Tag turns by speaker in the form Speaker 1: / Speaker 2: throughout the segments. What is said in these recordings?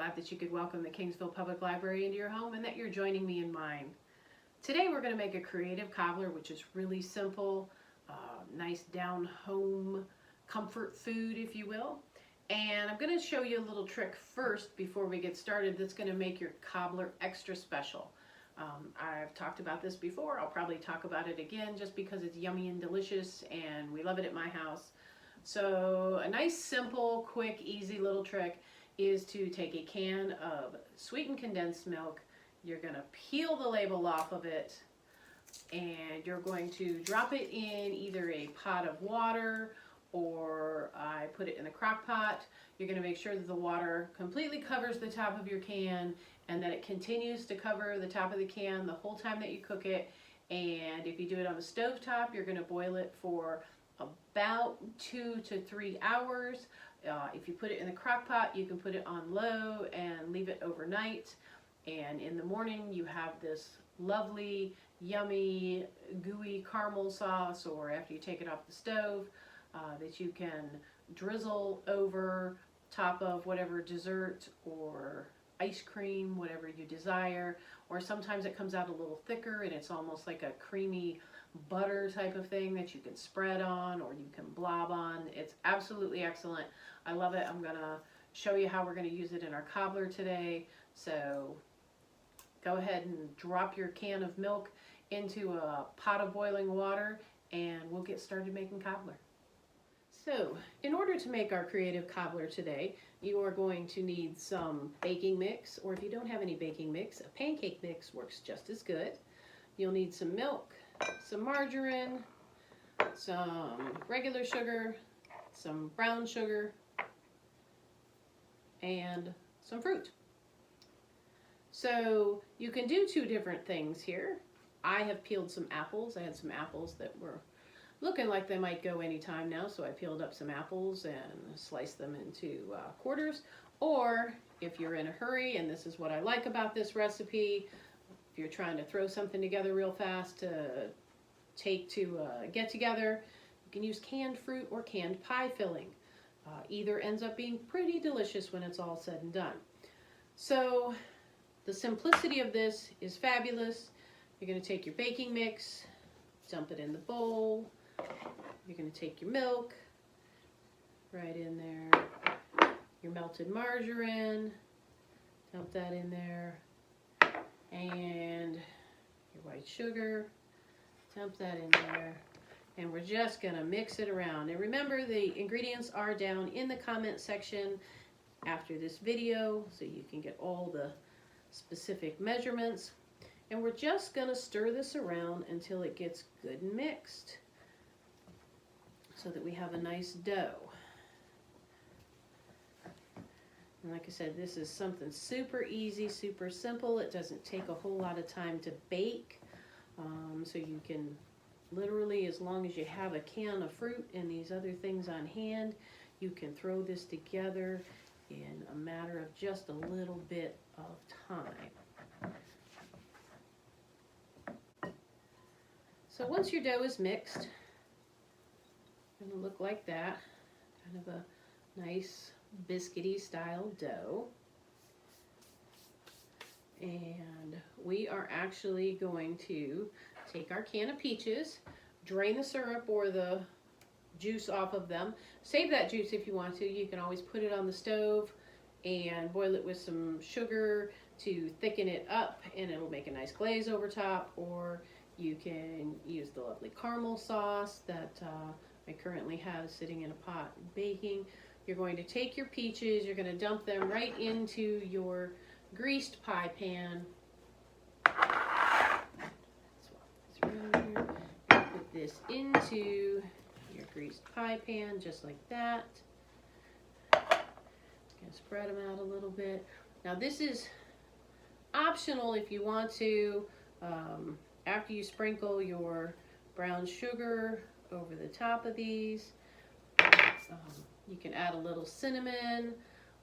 Speaker 1: glad that you could welcome the Kingsville Public Library into your home and that you're joining me in mine. Today we're going to make a creative cobbler, which is really simple, nice down-home comfort food, if you will. And I'm going to show you a little trick first before we get started that's going to make your cobbler extra special. I've talked about this before. I'll probably talk about it again just because it's yummy and delicious and we love it at my house. So a nice, simple, quick, easy little trick is to take a can of sweetened condensed milk. You're going to peel the label off of it and you're going to drop it in either a pot of water or I put it in a crock pot. You're going to make sure that the water completely covers the top of your can and that it continues to cover the top of the can the whole time that you cook it. And if you do it on the stove top, you're going to boil it for about 2 to 3 hours. If you put it in the crock pot, you can put it on low and leave it overnight. And in the morning, you have this lovely, yummy, gooey caramel sauce, or after you take it off the stove, that you can drizzle over top of whatever dessert or ice cream, whatever you desire. Or sometimes it comes out a little thicker and it's almost like a creamy butter type of thing that you can spread on or you can blob on. It's absolutely excellent. I love it. I'm going to show you how we're going to use it in our cobbler today. So go ahead and drop your can of milk into a pot of boiling water and we'll get started making cobbler. So in order to make our creative cobbler today, you are going to need some baking mix, or if you don't have any baking mix, a pancake mix works just as good. You'll need some milk, some margarine, some regular sugar, some brown sugar, and some fruit. So you can do 2 different things here. I have peeled some apples. I had some apples that were looking like they might go anytime now, so I peeled up some apples and sliced them into quarters. Or if you're in a hurry, and this is what I like about this recipe, if you're trying to throw something together real fast to take to a get-together, you can use canned fruit or canned pie filling. Either ends up being pretty delicious when it's all said and done. So the simplicity of this is fabulous. You're going to take your baking mix, dump it in the bowl. You're going to take your milk, right in there, your melted margarine, dump that in there, and your white sugar, dump that in there, and we're just going to mix it around. And remember, the ingredients are down in the comment section after this video, so you can get all the specific measurements. And we're just going to stir this around until it gets good and mixed so that we have a nice dough. And like I said, this is something super easy, super simple. It doesn't take a whole lot of time to bake. So you can literally, as long as you have a can of fruit and these other things on hand, you can throw this together in a matter of just a little bit of time. So once your dough is mixed, it's going to look like that, kind of a nice biscuity style dough. And we are actually going to take our can of peaches, drain the syrup or the juice off of them. Save that juice if you want to. You can always put it on the stove and boil it with some sugar to thicken it up and it'll make a nice glaze over top, or you can use the lovely caramel sauce that I currently have sitting in a pot baking. You're going to take your peaches, you're going to dump them right into your greased pie pan. Put this into your greased pie pan just like that. Gonna spread them out a little bit. Now this is optional if you want to. After you sprinkle your brown sugar over the top of these, you can add a little cinnamon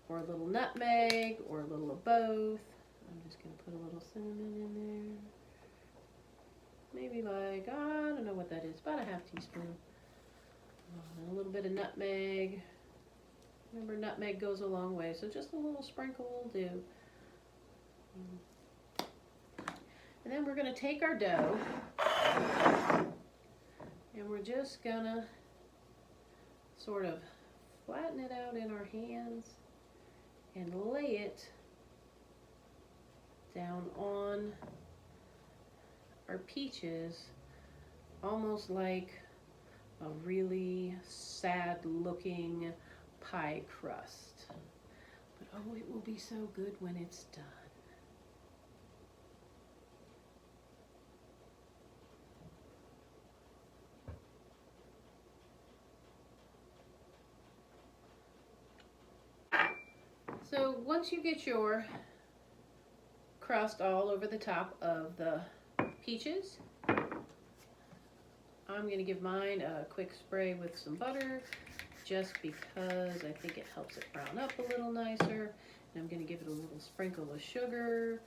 Speaker 1: or a little nutmeg or a little of both. I'm just going to put a little cinnamon in there. Maybe like, I don't know what that is, about a half teaspoon. A little bit of nutmeg. Remember, nutmeg goes a long way, so just a little sprinkle will do. And then we're going to take our dough and we're just going to sort of flatten it out in our hands and lay it down on our peaches, almost like a really sad looking pie crust. But oh, it will be so good when it's done. So once you get your crust all over the top of the peaches, I'm going to give mine a quick spray with some butter just because I think it helps it brown up a little nicer. And I'm going to give it a little sprinkle of sugar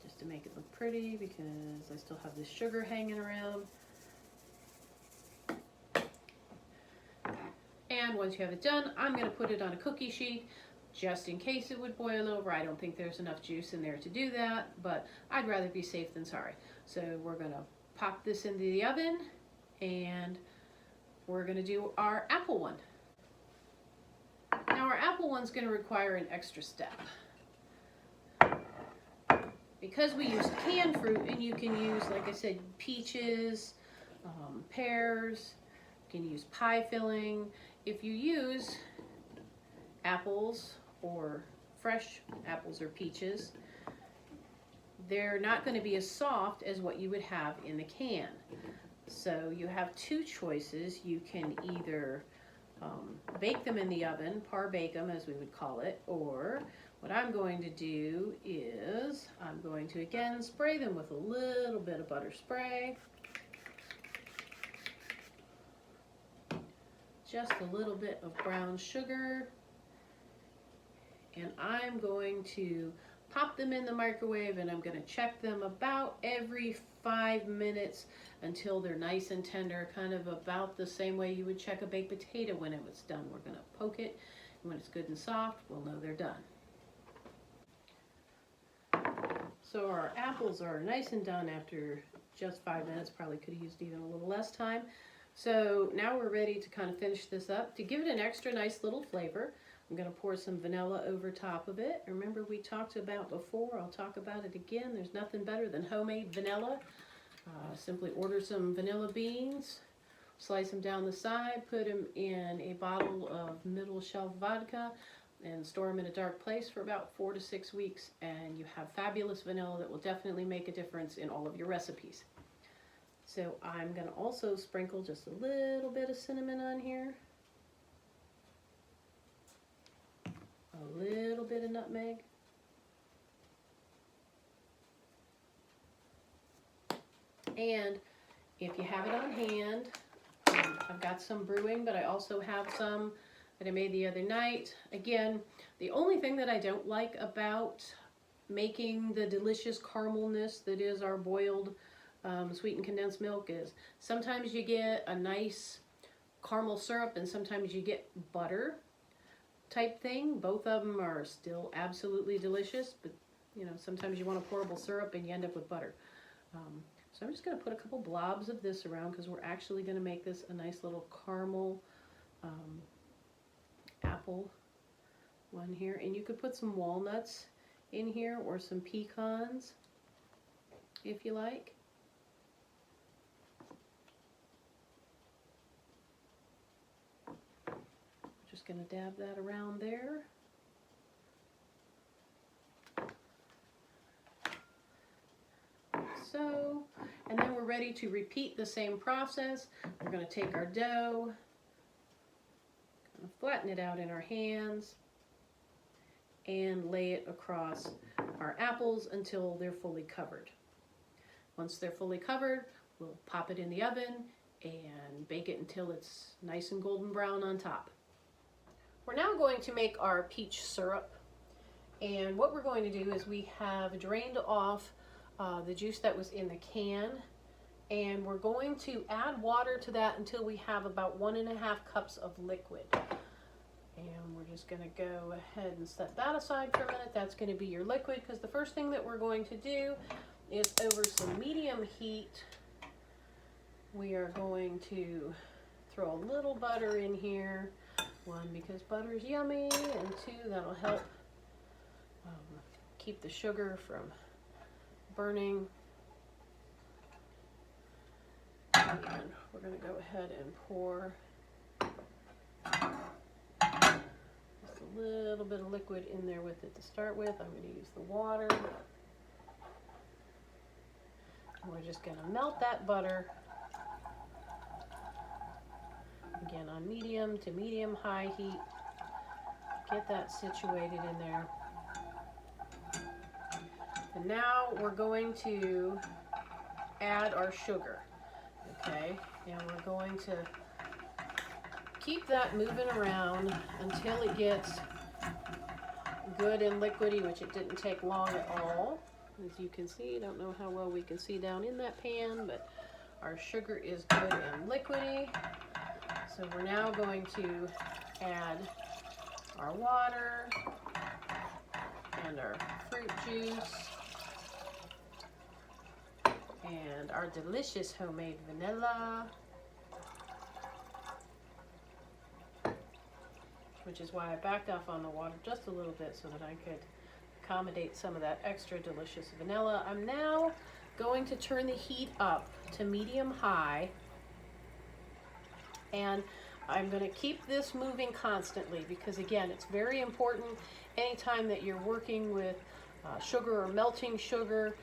Speaker 1: just to make it look pretty because I still have this sugar hanging around. And once you have it done, I'm going to put it on a cookie sheet just in case it would boil over. I don't think there's enough juice in there to do that, but I'd rather be safe than sorry. So we're going to pop this into the oven and we're going to do our apple one. Now our apple one's going to require an extra step. Because we used canned fruit, and you can use, like I said, peaches, pears, you can use pie filling. If you use apples or fresh apples or peaches, they're not going to be as soft as what you would have in the can. So you have two choices. You can either bake them in the oven, par-bake them as we would call it, or what I'm going to do is I'm going to again spray them with a little bit of butter spray. Just a little bit of brown sugar. And I'm going to pop them in the microwave and I'm going to check them about every 5 minutes until they're nice and tender, kind of about the same way you would check a baked potato when it was done. We're going to poke it, and when it's good and soft, we'll know they're done. So our apples are nice and done after just 5 minutes. Probably could have used even a little less time. So now we're ready to kind of finish this up. To give it an extra nice little flavor, I'm going to pour some vanilla over top of it. Remember we talked about before, I'll talk about it again, there's nothing better than homemade vanilla. Simply order some vanilla beans, slice them down the side, put them in a bottle of middle shelf vodka, and store them in a dark place for about 4 to 6 weeks, and you have fabulous vanilla that will definitely make a difference in all of your recipes. So I'm going to also sprinkle just a little bit of cinnamon on here. A little bit of nutmeg. And if you have it on hand, I've got some brewing, but I also have some that I made the other night. Again, the only thing that I don't like about making the delicious caramelness that is our boiled sweetened condensed milk is sometimes you get a nice caramel syrup and sometimes you get butter type thing. Both of them are still absolutely delicious, but you know, sometimes you want a pourable syrup and you end up with butter. So I'm just going to put a couple blobs of this around because we're actually going to make this a nice little caramel apple one here. And you could put some walnuts in here or some pecans if you like. Just going to dab that around there. So, and then we're ready to repeat the same process. We're going to take our dough, kind of flatten it out in our hands, and lay it across our apples until they're fully covered. Once they're fully covered, we'll pop it in the oven and bake it until it's nice and golden brown on top. We're now going to make our peach syrup, and what we're going to do is we have drained off the juice that was in the can, and we're going to add water to that until we have about 1.5 cups of liquid. And just going to go ahead and set that aside for a minute. That's going to be your liquid, because the first thing that we're going to do is, over some medium heat, we are going to throw a little butter in here. One, because butter is yummy, and two, that'll help keep the sugar from burning. And we're going to go ahead and pour just a little bit of liquid in there with it to start with. I'm going to use the water. And we're just going to melt that butter, again on medium to medium-high heat. Get that situated in there. And now we're going to add our sugar, okay? And we're going to keep that moving around until it gets good and liquidy, which it didn't take long at all. As you can see, I don't know how well we can see down in that pan, but our sugar is good and liquidy. So we're now going to add our water and our fruit juice and our delicious homemade vanilla, which is why I backed off on the water just a little bit so that I could accommodate some of that extra delicious vanilla. I'm now going to turn the heat up to medium-high, and I'm going to keep this moving constantly, because again, it's very important anytime that you're working with sugar or melting sugar.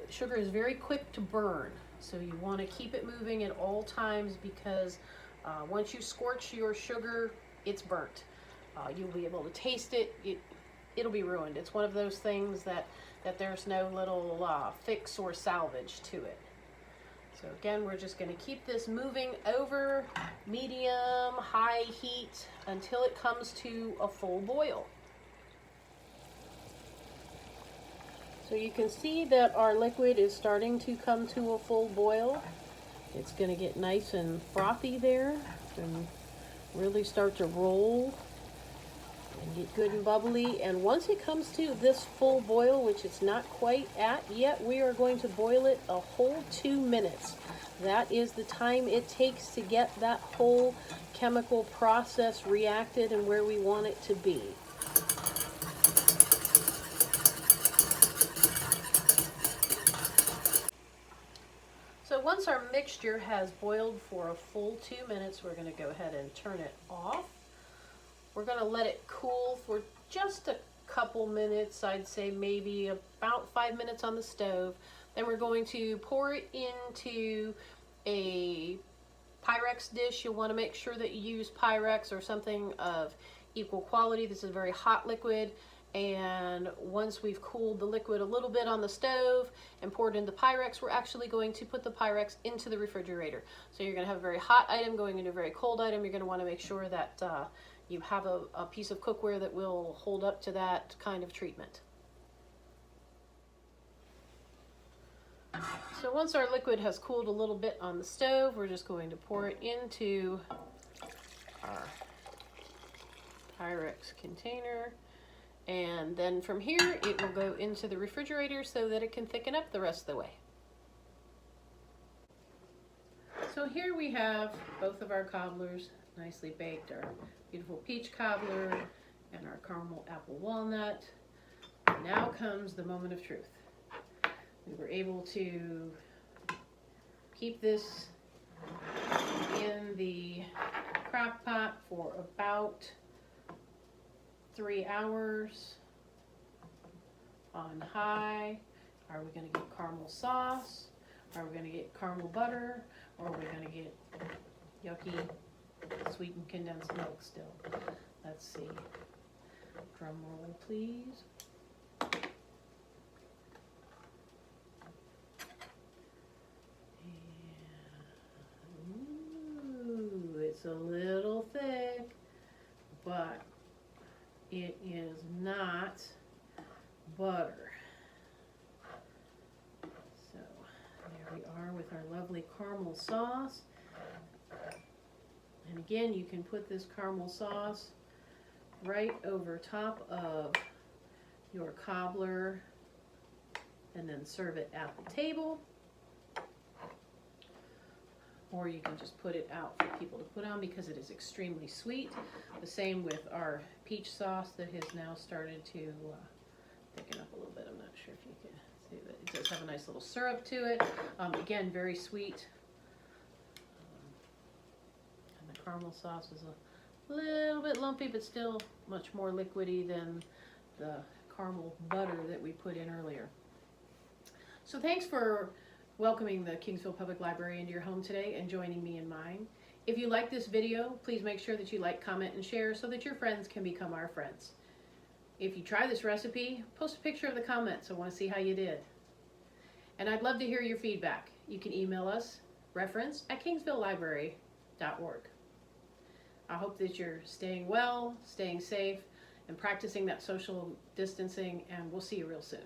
Speaker 1: Sugar is very quick to burn, so you want to keep it moving at all times, because once you scorch your sugar, it's burnt. You'll be able to taste it. It'll be ruined. It's one of those things that there's no little fix or salvage to it. So again, we're just going to keep this moving over medium-high heat until it comes to a full boil. So you can see that our liquid is starting to come to a full boil. It's going to get nice and frothy there and really start to roll and get good and bubbly. And once it comes to this full boil, which it's not quite at yet, we are going to boil it a whole 2 minutes. That is the time it takes to get that whole chemical process reacted and where we want it to be. So once our mixture has boiled for a full 2 minutes, we're going to go ahead and turn it off. We're going to let it cool for just a couple minutes. I'd say maybe about 5 minutes on the stove. Then we're going to pour it into a Pyrex dish. You'll want to make sure that you use Pyrex or something of equal quality. This is a very hot liquid. And once we've cooled the liquid a little bit on the stove and poured into Pyrex, we're actually going to put the Pyrex into the refrigerator. So you're going to have a very hot item going into a very cold item. You're going to want to make sure that you have a piece of cookware that will hold up to that kind of treatment. So once our liquid has cooled a little bit on the stove, we're just going to pour it into our Pyrex container. And then from here, it will go into the refrigerator so that it can thicken up the rest of the way. So here we have both of our cobblers nicely baked, our beautiful peach cobbler and our caramel apple walnut. Now comes the moment of truth. We were able to keep this in the crock pot for about 3 hours on high. Are we going to get caramel sauce? Are we going to get caramel butter? Or are we going to get yucky sweetened condensed milk still? Let's see. Drum roll, please. Ooh, it's a little thick, but it is not butter. So there we are with our lovely caramel sauce. And again, you can put this caramel sauce right over top of your cobbler and then serve it at the table. Or you can just put it out for people to put on because it is extremely sweet. The same with our peach sauce that has now started to thicken up a little bit. I'm not sure if you can see that. It does have a nice little syrup to it. Again, very sweet. And the caramel sauce is a little bit lumpy, but still much more liquidy than the caramel butter that we put in earlier. So thanks for welcoming the Kingsville Public Library into your home today and joining me in mine. If you like this video, please make sure that you like, comment, and share so that your friends can become our friends. If you try this recipe, post a picture of the comments. I want to see how you did. And I'd love to hear your feedback. You can email us, reference@kingsvillelibrary.org. I hope that you're staying well, staying safe, and practicing that social distancing, and we'll see you real soon.